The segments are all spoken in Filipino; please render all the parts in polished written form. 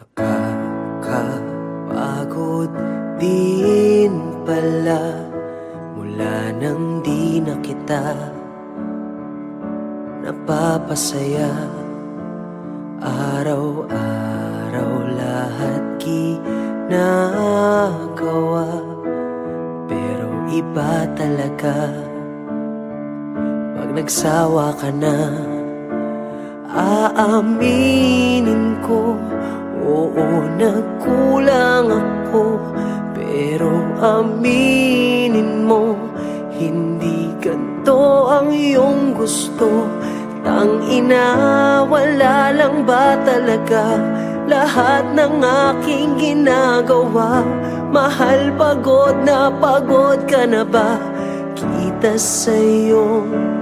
Nakakapagod din pala mula nang di na kita napapasaya. Araw-araw lahat ginagawa, pero iba talaga pag nagsawa ka na. Aaminin ko, oo, nagkulang ako, pero aminin mo, hindi ganito ang iyong gusto. Tangina, wala lang ba talaga lahat ng aking ginagawa? Mahal, pagod ka na ba? Kita sa iyong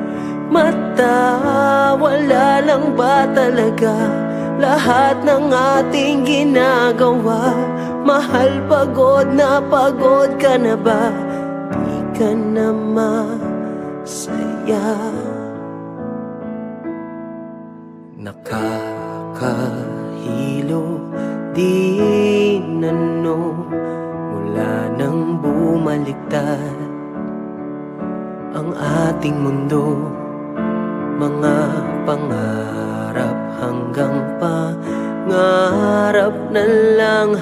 mata, wala lang ba talaga lahat ng ating ginagawa? Mahal, pagod ka na ba? Di ka na masaya. Nakakahilo din mula nang bumaliktad ang ating mundo. Mga pangarap hanggang pangarap na lang,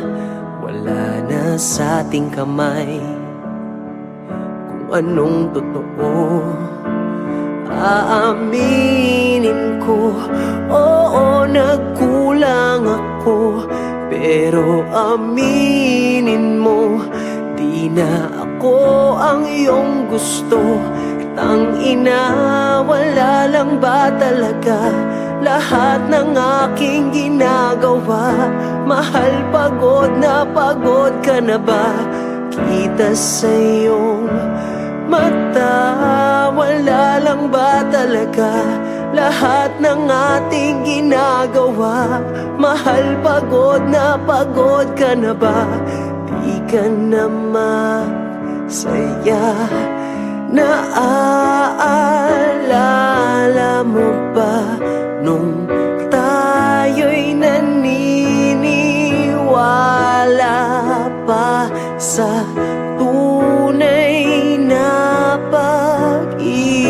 wala na sa ating kamay kung anong totoo. Aaminin ko, oo, nagkulang ako, pero aminin mo, di na ako ang iyong gusto. Tangina, wala lang ba talaga lahat ng aking ginagawa? Mahal, pagod ka na ba? Kita sa iyong mata, wala lang ba talaga lahat ng ating ginagawa? Mahal, pagod ka na ba? Di ka na masaya. Naaalala mo ba nung tayo'y naniniwala pa sa tunay na pag-ibig?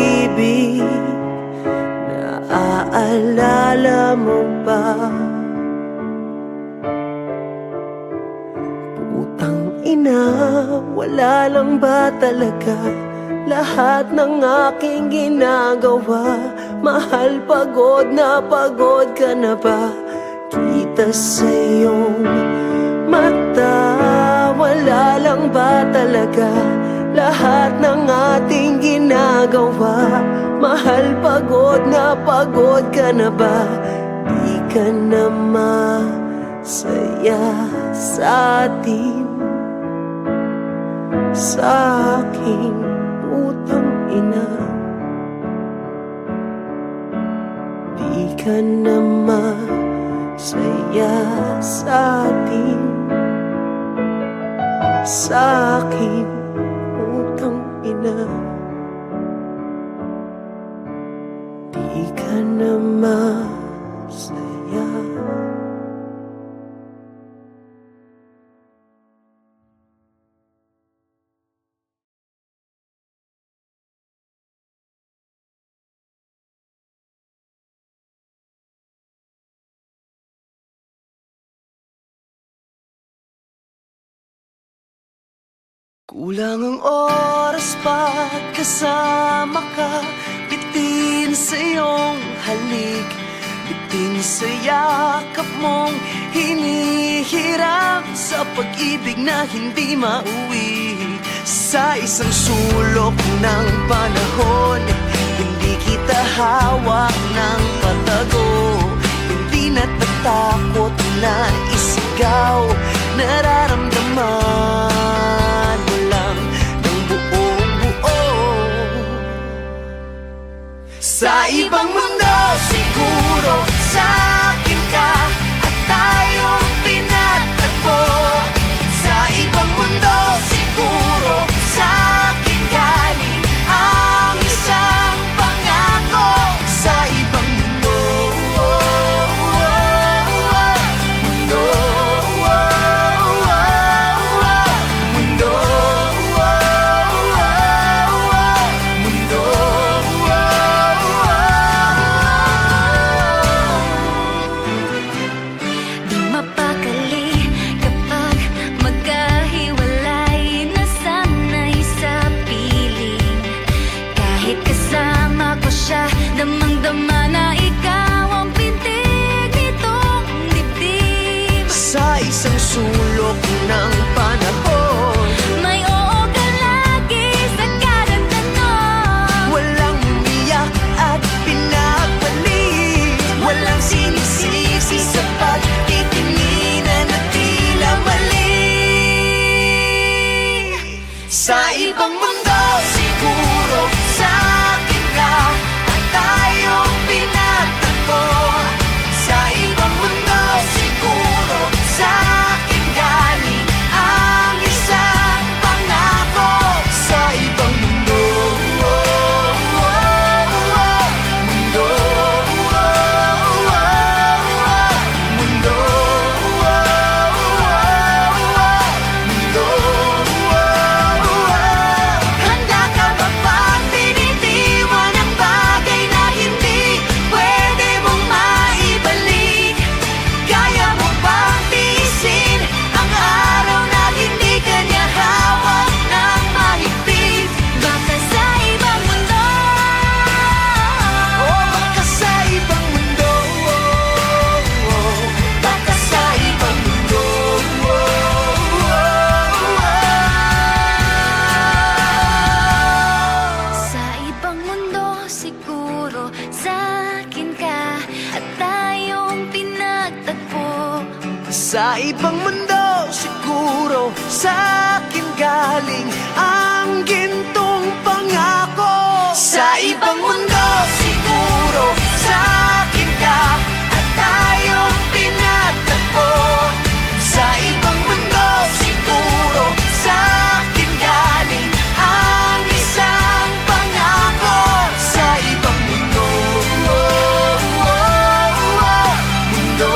Naaalala mo ba? Putang ina, wala lang ba talaga lahat ng aking ginagawa? Mahal, pagod ka na ba? Kita sa iyong mata, wala lang ba talaga lahat ng ating ginagawa? Mahal, pagod ka na ba? Di ka na masaya sa atin, sa aking putang ina. Di ka na masaya sa atin, sa aking putang ina. Di ka na masaya. Kulang ang oras pag kasama ka, bitin sa iyong halik, bitin sa yakap mong hinihiram, sa pag-ibig na hindi mauwi. Sa isang sulok ng panahon, hindi kita hawak ng patago, hindi natatakot na isigaw, nararamdaman mo lang ng buong buo. Sa ibang mundo siguro sa akin ka at tayong pinagtagpo. Sa ibang mundo siguro sa akin galing ang isang pangako. Sa ibang mundo, mundo sa'kin ka at tayong pinagtagpo. Sa ibang mundo siguro sa'kin galing ang gintong pangako. Sa ibang mundo siguro sa'kin ka at tayong pinagtagpo. Sa ibang mundo siguro sa'kin galing ang isang pangako. Sa ibang mundo, mundo, mundo,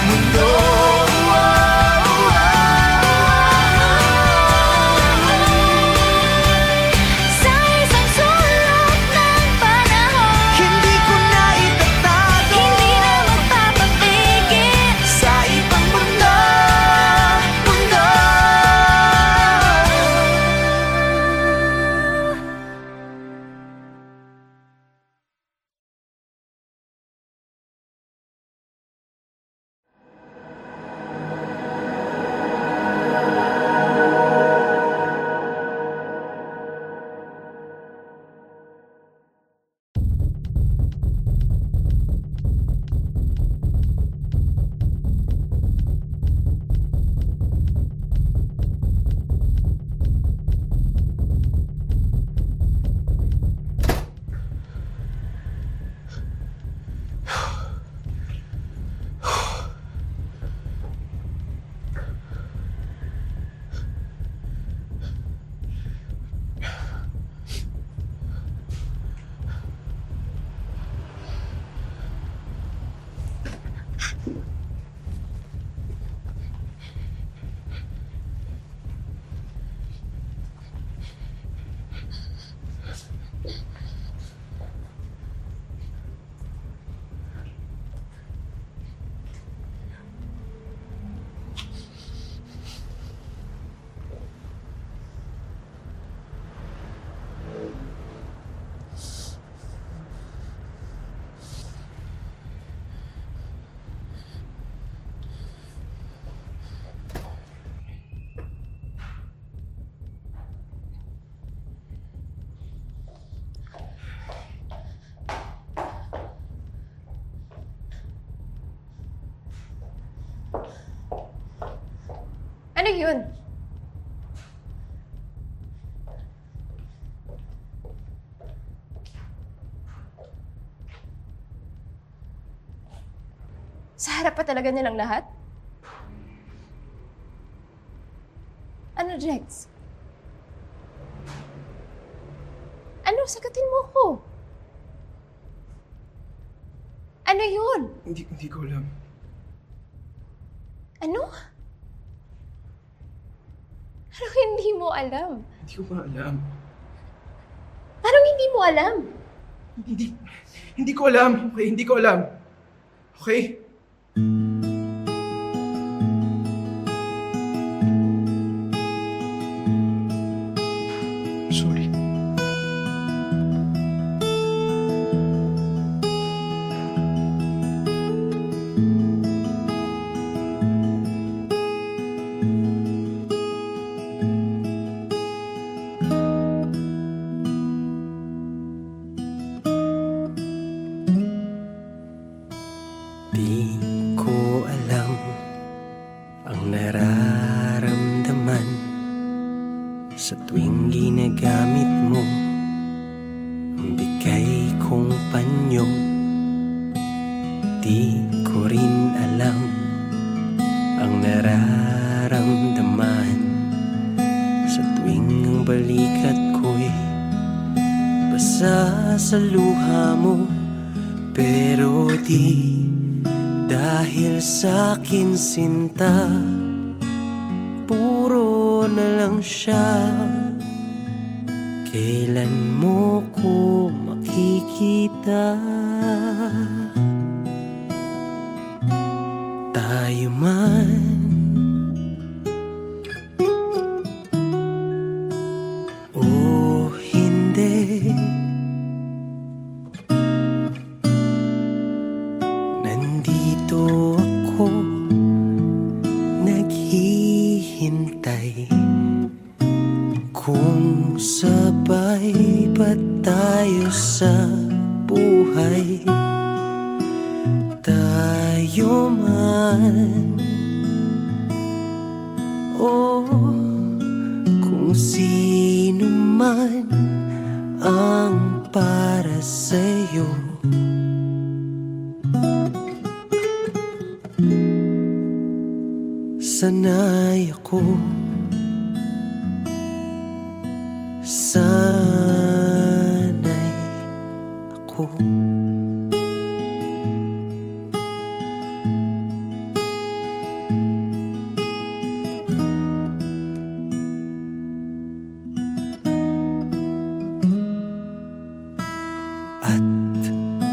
mundo. Sa isang sulok ng panahon, Hindi ko na itatago. hindi na magpapapigil. Sa ibang mundo, mundo. Ano yun? Sa harap pa talaga nilang lahat? Ano, Jex? Ano? Sagutin mo ko. Ano yun? Hindi ko alam. Ano? Ano hindi mo alam? Hindi ko pa alam. Parang hindi mo alam. Hindi ko alam. Okay, hindi ko alam. Okay? Sorry. Di ko alam ang nararamdaman sa tuwing ginagamit mo ang bigay kong panyo. Di ko rin alam ang nararamdaman sa tuwing ang balikat ko'y basa sa luha mo. Pero di dahil sa'kin sinta, puro na lang siya. Kailan mo ko makikita? Tayo man o hindi, nandito ako naghihintay. Kung sabay ba tayo sa buhay, tayo man, o kung sino man ang para sa'yo. Sana'y ako, sana'y ako. At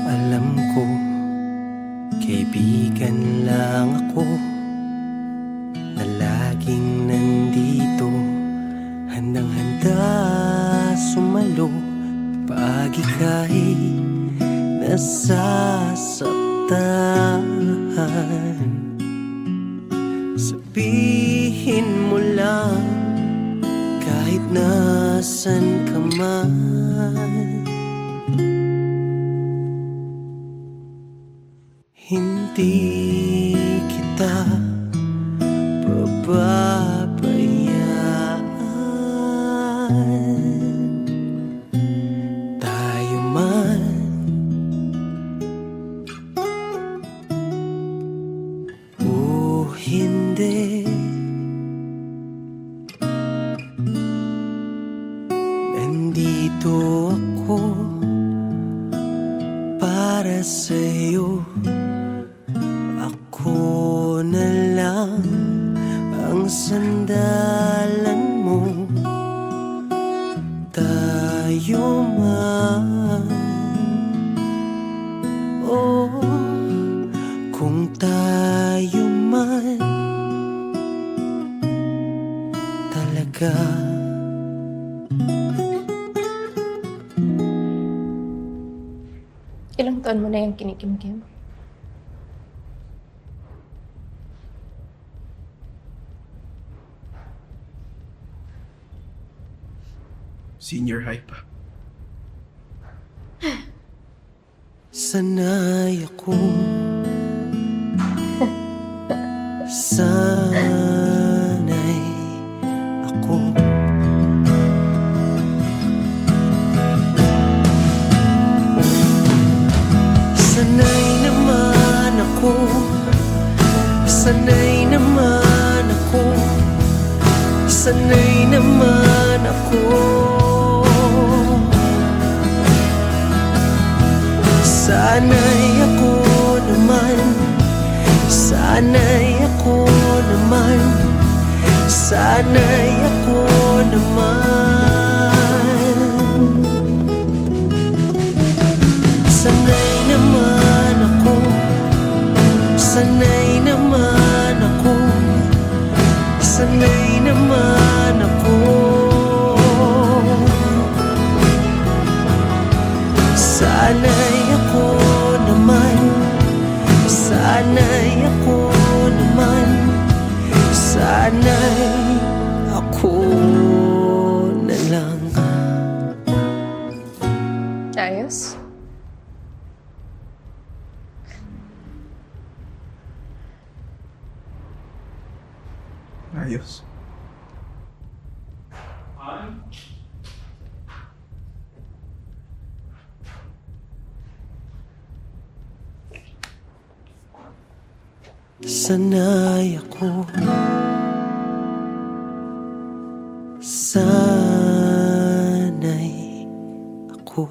alam ko, kaibigan lang ako na laging nandito, handang-handa sumalo pag ika'y nasasaktan. Sabihin mo lang kahit nasan ka man. Hindi kita pababayaan. Tayo man o hindi, nandito ako para sa'yo. Ako na lang ang sandalan mo. Tayo man, oh, kung tayo man talaga. Ilang taon mo na yung kinikimkim? Senior high pa. Sana'y ako, sana'y ako. Sana'y naman ako, sana'y naman ako, sana'y naman ako. Sana'y ako naman, sana'y ako naman, sana'y ako naman. Sana'y naman ako, sana'y naman ako, sana'y naman ako. Sana'y ako naman, sana'y ako naman, sana'y ako na lang. Ayos? Ayos. Sana'y ako, sana'y ako.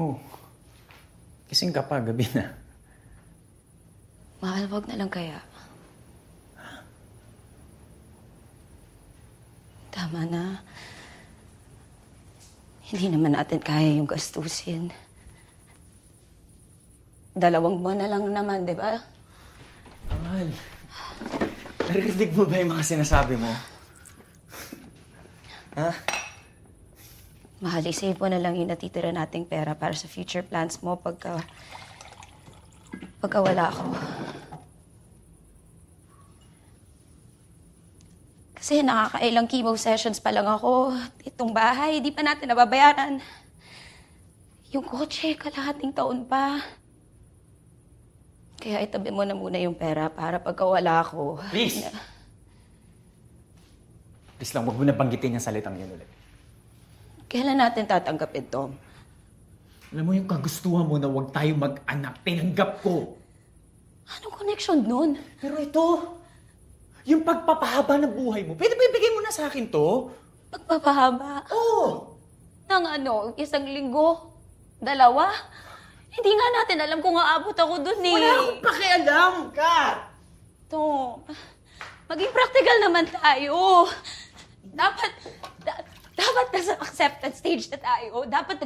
Oh, kising ka pa, gabi na. Mahal, wag na lang kaya. Tama na. Hindi naman natin kaya yung gastusin. 2 buwan na lang naman, di ba? Mahal, narinig mo ba yung mga sinasabi mo? Ha? Mahal, isave mo na lang yung natitira nating pera para sa future plans mo pagka wala ako. Kasi nakakailang chemo sessions pa lang ako. Itong bahay, di pa natin nababayaran. Yung kotse, kalahating taon pa. Kaya itabi mo na muna yung pera para pagka wala ako. Please! Please lang, huwag mo na banggitin yung salitang yun ulit. Kailan natin tatanggapin, Tom? Alam mo yung kagustuhan mo na huwag tayo mag-anak, tinanggap ko. Anong connection nun? Pero ito, yung pagpapahaba ng buhay mo, pwede ba ibigay mo na sa akin to? Pagpapahaba? Oo! Ng ano, 1 linggo? 2? Hindi nga natin alam kung aabot ako dun eh. Wala akong pakialam, Kat! Tom, maging practical naman tayo. Dapat nasa acceptance stage na tayo. Dapat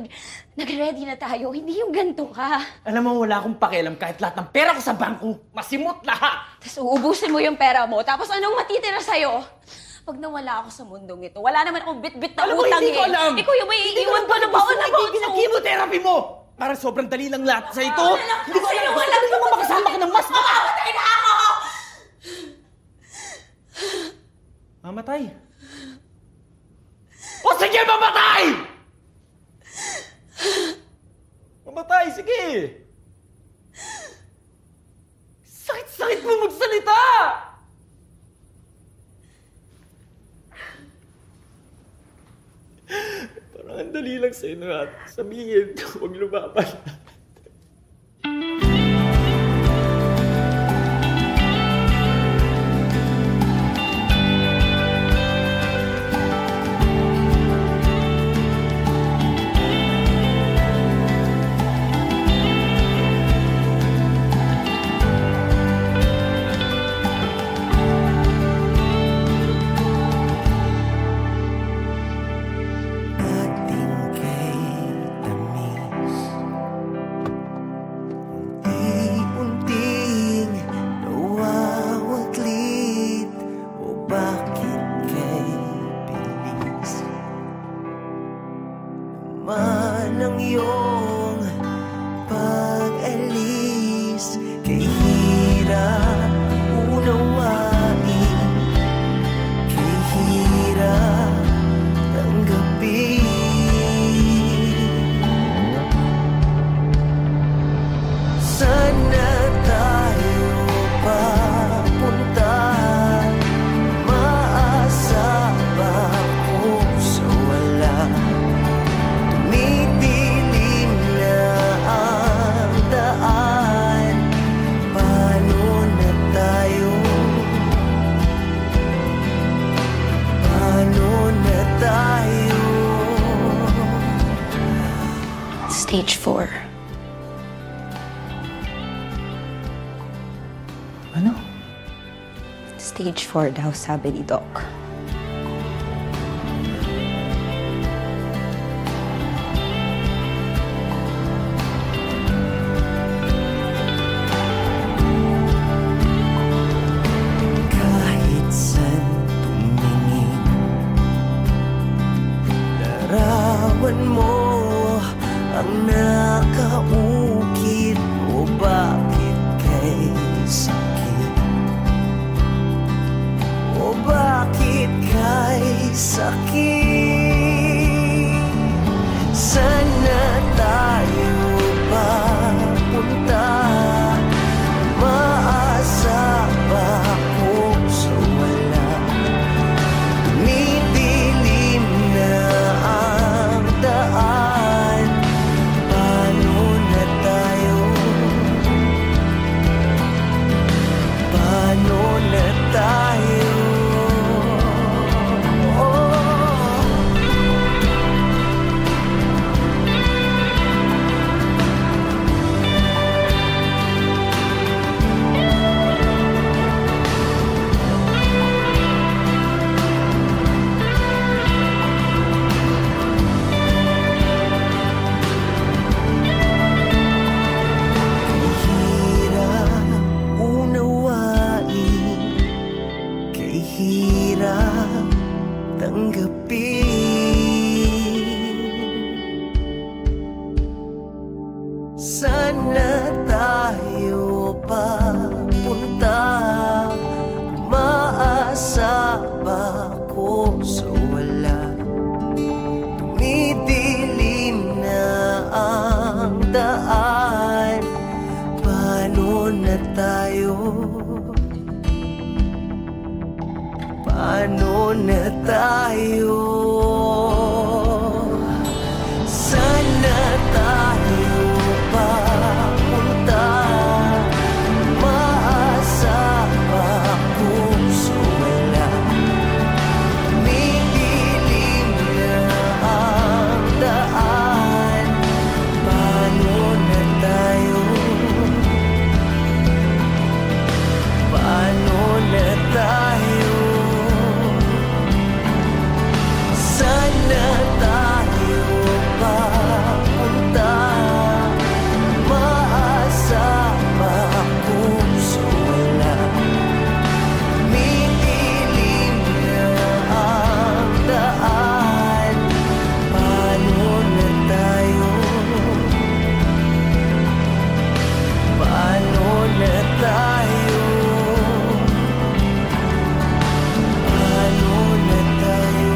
nag-ready na tayo. Hindi yung ganito ka. Alam mo, wala akong pakialam kahit lahat ng pera ko sa bangko. Masimot lahat! Tapos uubusin mo yung pera mo. Tapos anong matitira sa'yo? Pag nawala ako sa mundong ito, wala naman akong bit-bit na Alam mo, utang hindi ko alam! Ikaw yung may iiwan pa na baon na baon sa chemotherapy mo! Para sobrang dali lang lahat sa ito. Hindi ko alam kung saan mo makasama ka ng mas Mamamatay na ako! Mamatay? O sige, mamatay! Mamatay, sige! Sakit-sakit mo magsalita! Parang ang dali lang sa'yo na sabihin, huwag lumaban. Ang iyong pag-alis, kay hirap unawain, kay hirap tanggapin. Sana tayo papunta, maasa ba ako sa wala? Tumidilim na ang daan, paano na tayo? Paano na tayo? Stage 4. Ano? Stage 4 daw, sabi ni Doc. Kahit saan tumingin, larawan mo ang nakaukit. O bakit kay sakit? O bakit kay sakit? Sana tayo papunta, maasa ba ako sa wala? Tumidilim na ang daan, paano na tayo? Paano na tayo? Oh, na tayo? Sana tayo papunta? Maasa pa puso wala. Midilim na ang daan. Paano na tayo? Paano na tayo? Sana tayo papunta? Maasa pa puso wala. Midilim na ang daan. Paano na tayo? Paano na tayo? Paano na tayo?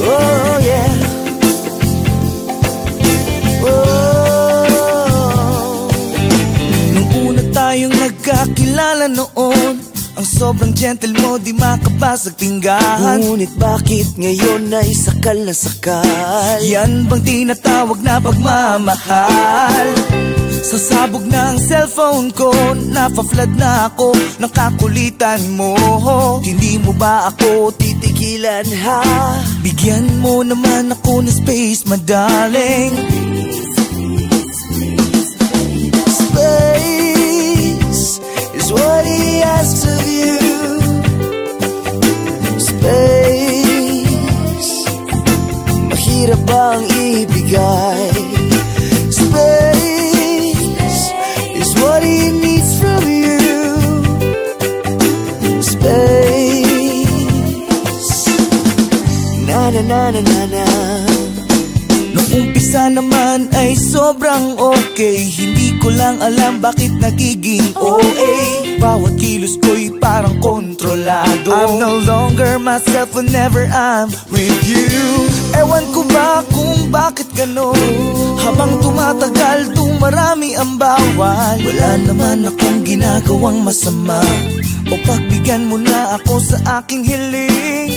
Oh, yeah. Nung una tayong nagkakilala noon, ang sobrang gentle mo di makabasag pinggan. Ngunit bakit ngayon ay sakal na sakal? Yan bang tinatawag na pagmamahal? Sa sabog ng cellphone ko, nafa-flood na ako ng kakulitan mo. Hindi mo ba ako Titigilan ha? bigyan mo naman ako ng space, madaling? Space is what he asks of you. Space, mahirap bang ibigay? Space is what he needs from you. Space, na na na na na na. Nung umpisa naman ay sobrang okay. Hindi ko lang alam bakit nagiging OA. Bawat kilos ko'y parang kontrolado. I'm no longer myself whenever I'm with you. Ewan ko ba kung bakit ganon? Habang tumatagal, dumarami ang bawal. Wala naman akong ginagawang masama, o pagbigyan mo na ako sa aking hiling.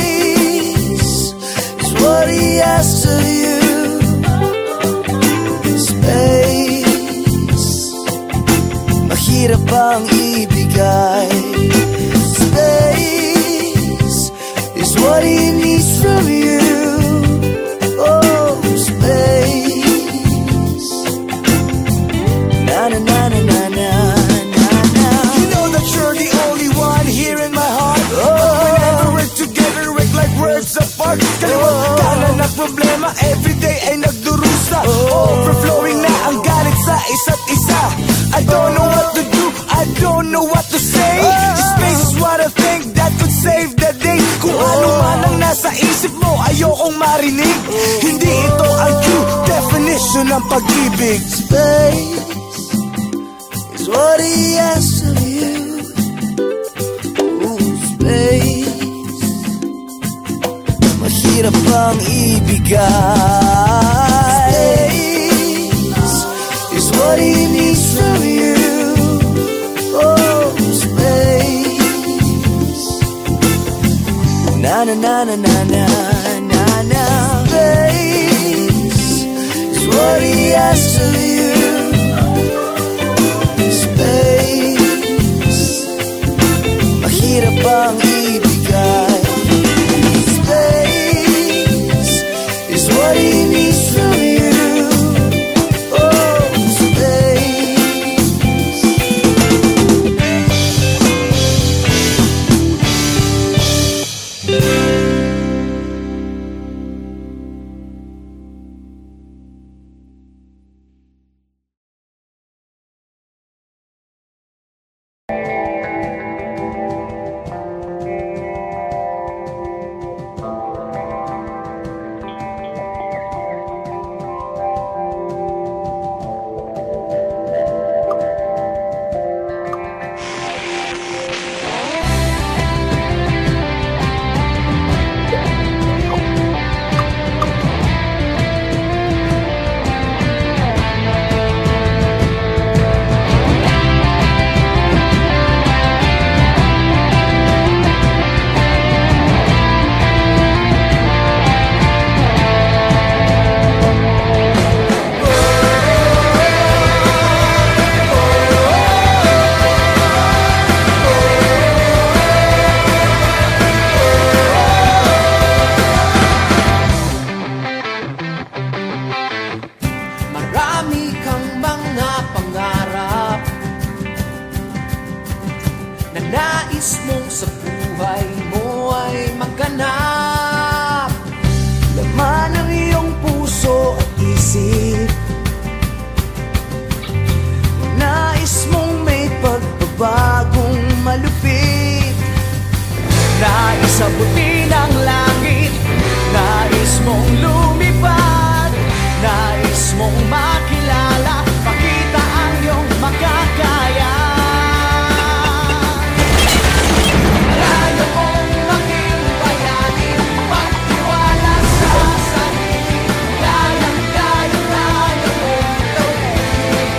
Space is what he asks of you. Space, mahirap bang ibigay? Space is what he needs from you. Oh, space, na na na na na na na. You know that you're the only one here in my heart. Whenever we're together, we're like worlds apart. Kaliwag kanan na problema, everyday ay nagdurusa. Overflowing na ang galit sa isa't isa. I don't know what to do, I don't know what to say. Space is what I think that could save the day. Kung ano man ang nasa isip mo, ayokong marinig. Hindi ito ang true definition ng pag-ibig. Space is what he asks of you. Ooh, space, mahirap bang ibigay? Space is what he needs from you. Oh, space, na na na na na na na. Space is what he asks of you. Space, mahirap bang ibigay? Space is what he needs from you. Oh, space. Marami kang mga pangarap na nais mong sa buhay mo ay maganap. Laman ng iyong puso at isip, nais mong may pagbabagong malupit. Nais abutin ang langit, nais mong lumipad, nais mong makilala, makita ang iyong makakaya. Kaya mong maging bayani, magtiwala sa sarili, kayang-kaya mong gawin.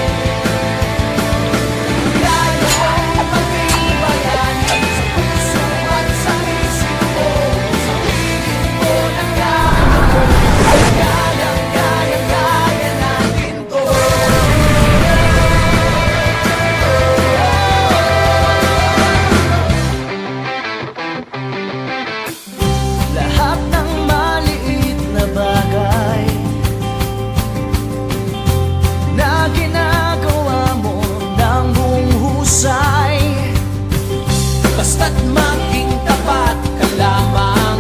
Kaya mong maging bayani, sa puso at sa isip mo, sa piling mo na kaya mo. Kaya natin to. Lahat ng maliit na bagay na ginagawa mo ng buong husay, basta't maging tapat ka lamang.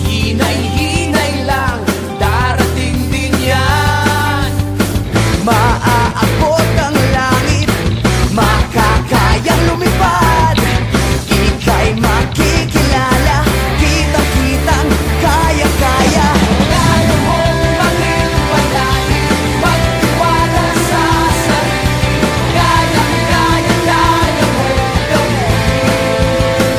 Hinay-hinay lang, darating din yan. Maaabot ang langit, makakayang lumipad. Ika'y makikilala, kitang-kitang kaya-kaya. Kaya mong maging bayani, magtiwala sa sarili, kayang-kaya mong gawin.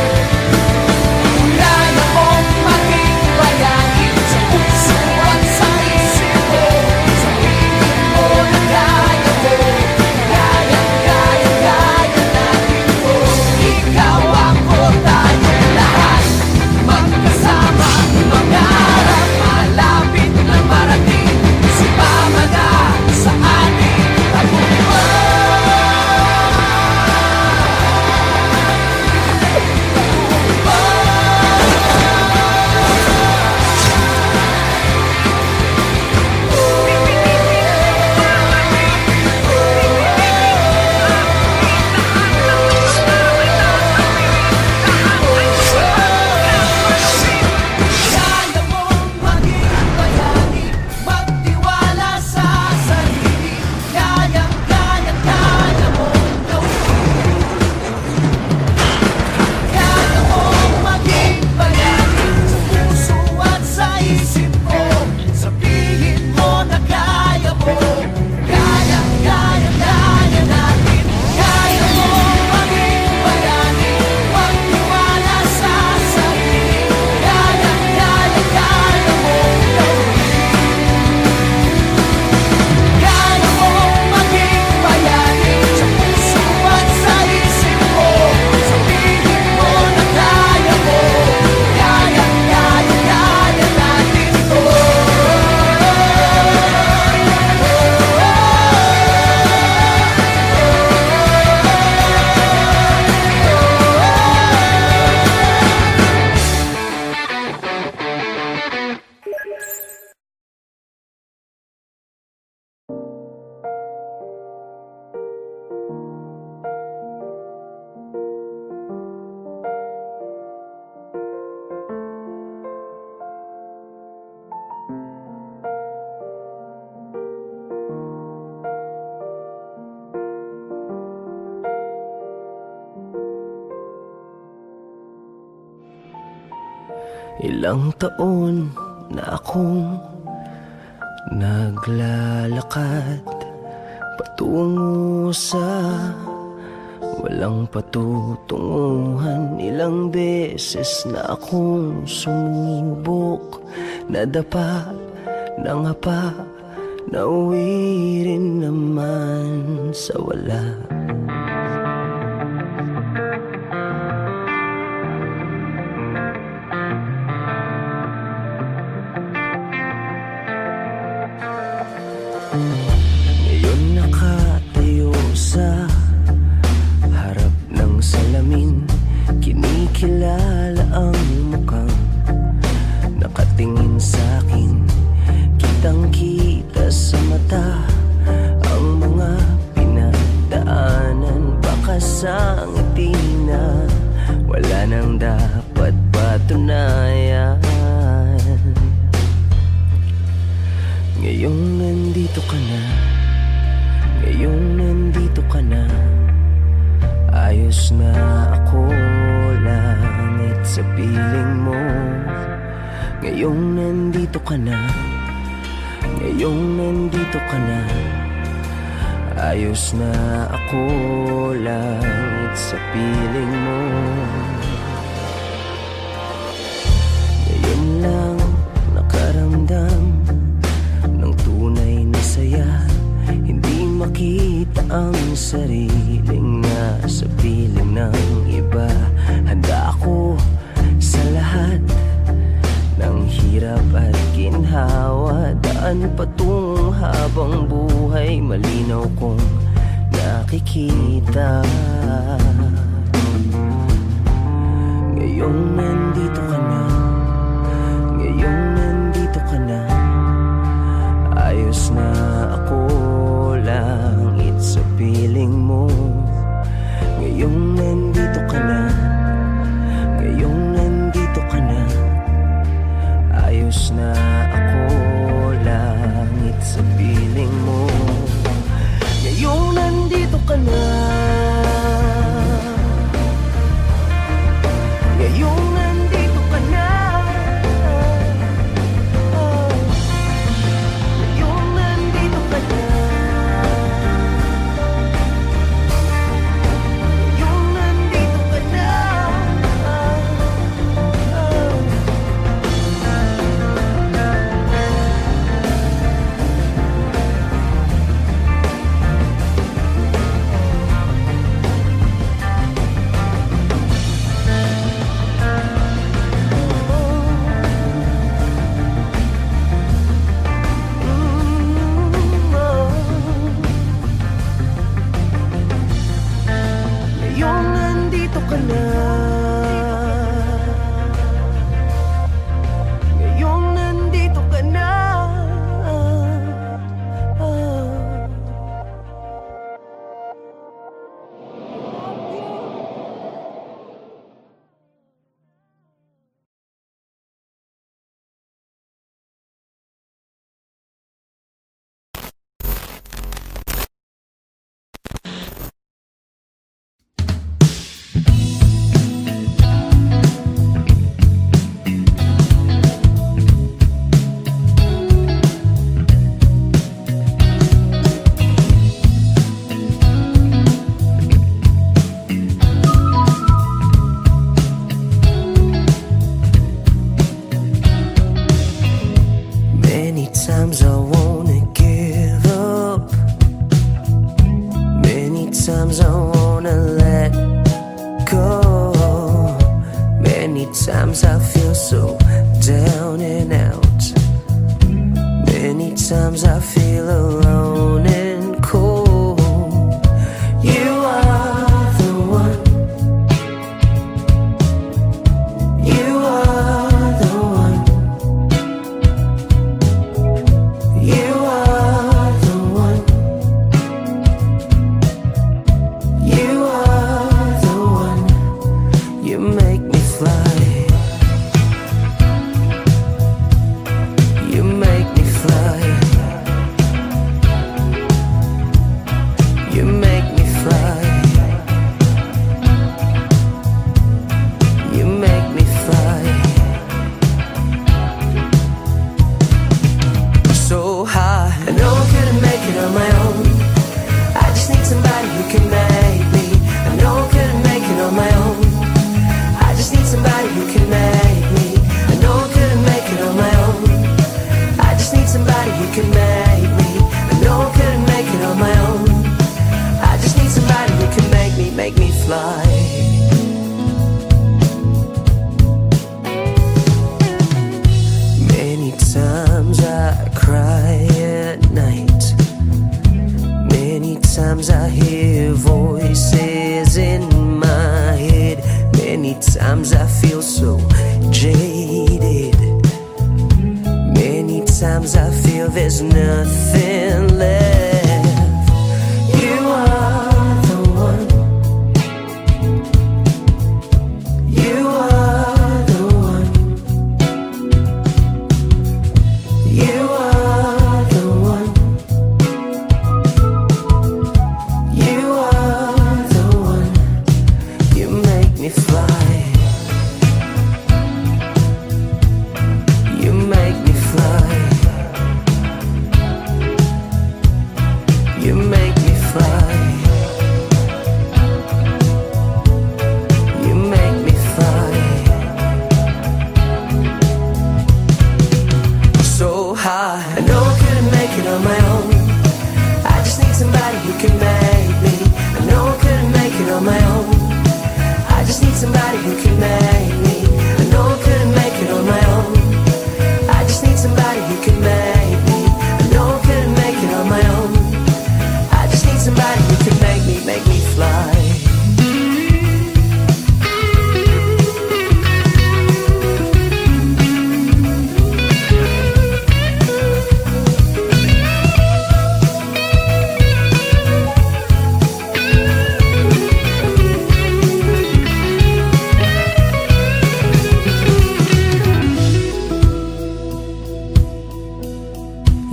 Ilang taon na akong naglalakad patungo sa walang patutunguhan. Ilang beses na akong sumubok, nadapa, nangapa, nauwi rin naman sa wala. Ngayon nakatayo sa harap ng salamin, kinikilala ang mukhang nakatingin sa'kin. Kitang-kita sa mata ang mga pinagdaanan. Baka sa ngiti na wala nang dapat patunayan. Ngayong nandito ka na, ngayong nandito ka na, ayos na ako, langit sa piling mo. Ngayong nandito ka na, ngayong nandito ka na, ayos na ako, langit sa piling mo. Ngayon lang nakaramdam ng tunay na saya, hindi makita ang sariling nasa piling ng iba. Handa ako sa lahat ng hirap at ginhawa, daan patungong habang buhay, malinaw kong nakikita. Ngayong nandito ka na, ngayong nandito ka na, ayos na ako, langit sa piling mo. Ngayong nandito ka na, ngayong nandito ka na, ayos na ako, langit sa piling mo. Ngayong nandito ka na, ngayong nandito ka na, ngayong nandito ka na, ngayong nandito ka na. Ngayong nandito ka na, ngayong nandito ka na. Many times I wanna give up, many times I wanna let go, many times I feel so down and out, many times I feel alone and cold. You are the one, you are the one, you are the one, you are the one. You make me fly. fly. Many times I cry at night. Many times I hear voices in my head. Many times I feel so jaded. Many times I feel there's nothing left. You are the one. You are the one. You are the one. You are the one. You make me fly. You make me fly. You make me fly. You make me fly. So high, I know I couldn't make it on my own. I just need somebody who can make me. I know I couldn't make it on my own. I just need somebody who can make me. I know I couldn't make it on my own. I just need somebody who can make me. I know I couldn't make it on my own. I just need somebody who can make me fly.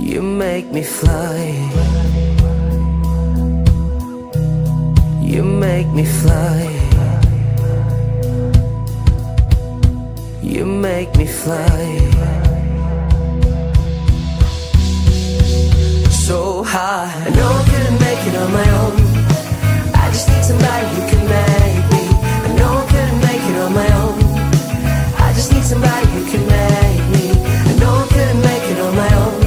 You make me fly. You make me fly. You make me fly. So high, I know I couldn't make it on my own. I just need somebody who can make me. I know I couldn't make it on my own. I just need somebody who can make me. I know I couldn't make it on my own.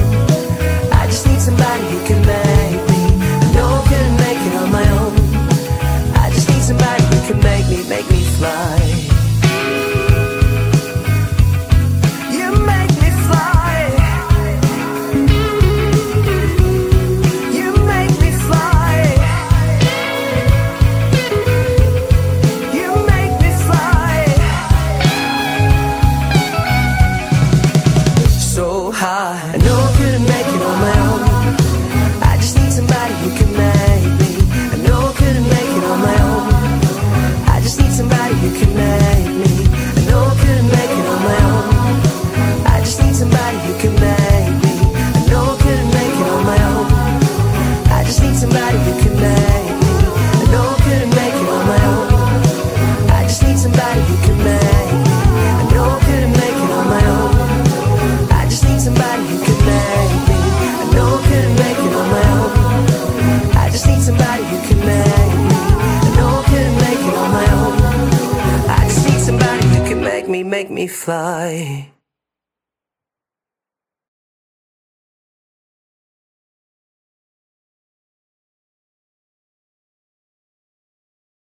I just need somebody who can make me. I know I couldn't make it on my own. I just need somebody who can make me fly. You make me fly. You make me fly. You make me fly. So high, I know I couldn't make it on my own. I just need somebody who can make me. I know I couldn't make it on my own. I just need somebody who can make me. I know I couldn't make it on my own. I just need somebody who can make me. I know I couldn't make it on my own. I just need somebody who can make me. I know I couldn't make it on my own. I just need somebody who can make me. I know I couldn't make it on my own. I just need somebody who can make me. I know I couldn't make it on my own. I just need somebody who can make me. I know I couldn't make it on my own. I just need somebody who can make me fly.